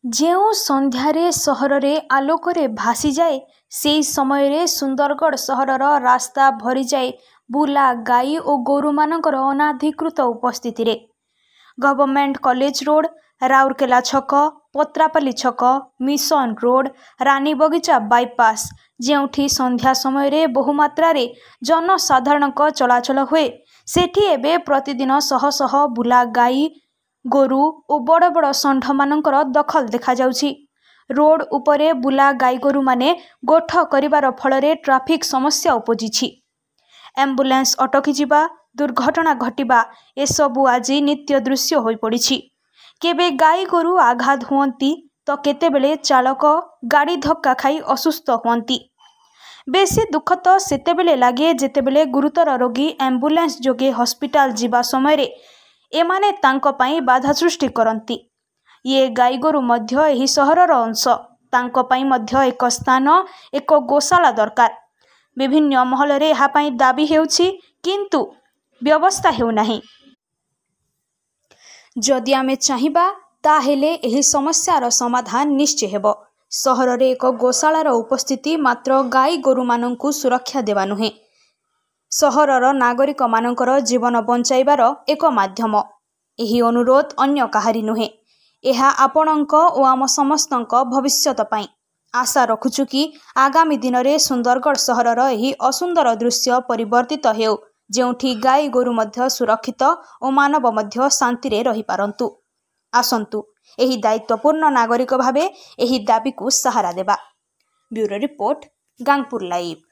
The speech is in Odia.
ଯେଉଁ ସନ୍ଧ୍ୟାରେ ସହରରେ ଆଲୋକରେ ଭାସିଯାଏ ସେହି ସମୟରେ ସୁନ୍ଦରଗଡ଼ ସହରର ରାସ୍ତା ଭରିଯାଏ ବୁଲା ଗାଈ ଓ ଗୋରୁମାନଙ୍କର ଅନାଧିକୃତ ଉପସ୍ଥିତିରେ। ଗଭର୍ଣ୍ଣମେଣ୍ଟ କଲେଜ ରୋଡ଼, ରାଉରକେଲା ଛକ, ପତ୍ରାପାଲି ଛକ, ମିଶନ ରୋଡ଼, ରାନୀବଗିଚା ବାଇପାସ୍ ଯେଉଁଠି ସନ୍ଧ୍ୟା ସମୟରେ ବହୁମାତ୍ରାରେ ଜନସାଧାରଣଙ୍କ ଚଳାଚଳ ହୁଏ, ସେଠି ଏବେ ପ୍ରତିଦିନ ଶହ ଶହ ବୁଲା ଗାଈ, ଗୋରୁ ଓ ବଡ଼ ବଡ଼ ଷଣ୍ଢମାନଙ୍କର ଦଖଲ ଦେଖାଯାଉଛି। ରୋଡ଼ ଉପରେ ବୁଲା ଗାଈଗୋରୁମାନେ ଗୋଠ କରିବାର ଫଳରେ ଟ୍ରାଫିକ୍ ସମସ୍ୟା ଉପୁଜିଛି। ଆମ୍ବୁଲାନ୍ସ ଅଟକିଯିବା, ଦୁର୍ଘଟଣା ଘଟିବା ଏସବୁ ଆଜି ନିତ୍ୟ ଦୃଶ୍ୟ ହୋଇପଡ଼ିଛି। କେବେ ଗାଈଗୋରୁ ଆଘାତ ହୁଅନ୍ତି ତ କେତେବେଳେ ଚାଳକ ଗାଡ଼ି ଧକ୍କା ଖାଇ ଅସୁସ୍ଥ ହୁଅନ୍ତି। ବେଶୀ ଦୁଃଖ ତ ସେତେବେଳେ ଲାଗେ ଯେତେବେଳେ ଗୁରୁତର ରୋଗୀ ଆମ୍ବୁଲାନ୍ସ ଯୋଗେ ହସ୍ପିଟାଲ ଯିବା ସମୟରେ ଏମାନେ ତାଙ୍କ ପାଇଁ ବାଧା ସୃଷ୍ଟି କରନ୍ତି। ଇଏ ଗାଈଗୋରୁ ମଧ୍ୟ ଏହି ସହରର ଅଂଶ। ତାଙ୍କ ପାଇଁ ମଧ୍ୟ ଏକ ସ୍ଥାନ, ଏକ ଗୋଶାଳା ଦରକାର। ବିଭିନ୍ନ ମହଲରେ ଏହା ପାଇଁ ଦାବି ହେଉଛି, କିନ୍ତୁ ବ୍ୟବସ୍ଥା ହେଉନାହିଁ। ଯଦି ଆମେ ଚାହିଁବା ତାହେଲେ ଏହି ସମସ୍ୟାର ସମାଧାନ ନିଶ୍ଚୟ ହେବ। ସହରରେ ଏକ ଗୋଶାଳାର ଉପସ୍ଥିତି ମାତ୍ର ଗାଈ ଗୋରୁମାନଙ୍କୁ ସୁରକ୍ଷା ଦେବା ନୁହେଁ, ସହରର ନାଗରିକମାନଙ୍କର ଜୀବନ ବଞ୍ଚାଇବାର ଏକ ମାଧ୍ୟମ। ଏହି ଅନୁରୋଧ ଅନ୍ୟ କାହାରି ନୁହେଁ, ଏହା ଆପଣଙ୍କ ଓ ଆମ ସମସ୍ତଙ୍କ ଭବିଷ୍ୟତ ପାଇଁ। ଆଶା ରଖୁଛୁ କି ଆଗାମୀ ଦିନରେ ସୁନ୍ଦରଗଡ଼ ସହରର ଏହି ଅସୁନ୍ଦର ଦୃଶ୍ୟ ପରିବର୍ତ୍ତିତ ହେଉ, ଯେଉଁଠି ଗାଈ ଗୋରୁ ମଧ୍ୟ ସୁରକ୍ଷିତ ଓ ମାନବ ମଧ୍ୟ ଶାନ୍ତିରେ ରହିପାରନ୍ତୁ। ଆସନ୍ତୁ ଏହି ଦାୟିତ୍ୱପୂର୍ଣ୍ଣ ନାଗରିକ ଭାବେ ଏହି ଦାବିକୁ ସାହାରା ଦେବା। Bureau report, Gangpur live.